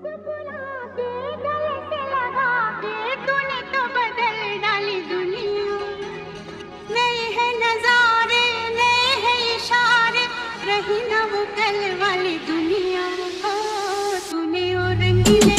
मुस्कुरा के गले से लगा के तूने तो बदल डाली दुनिया। नए हैं नजारे, नए हैं इशारे, रही ना वो कल वाली दुनिया। ओ तूने और रंगीले